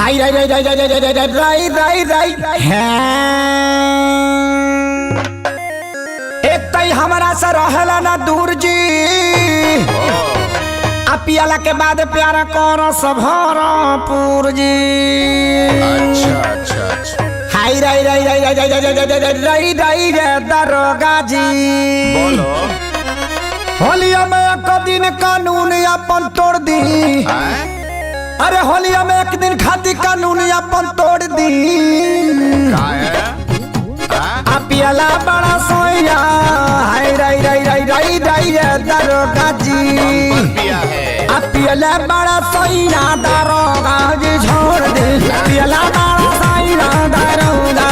हाय राई राई राई राई राई राई राई राई एक तई हमारा से रहला ना दूर जी पियाला के बाद प्यारा करो सभरपुर जी। अच्छा अच्छा अच्छा हाय राई राई राई राई राई राई राई राई रे दरोगा जी बोलो। होलिया में एक दिन कानून अपन तोड़ दी। अरे होलिया में एक दिन खाती कानून अपन तोड़ दी। पियाला बड़ा सोया हाय राई राई राई राई राई रे दरोगा जी पियाला बड़ा सोया दरोगा जी छोड़ दे पियाला बड़ा सोया दरोगा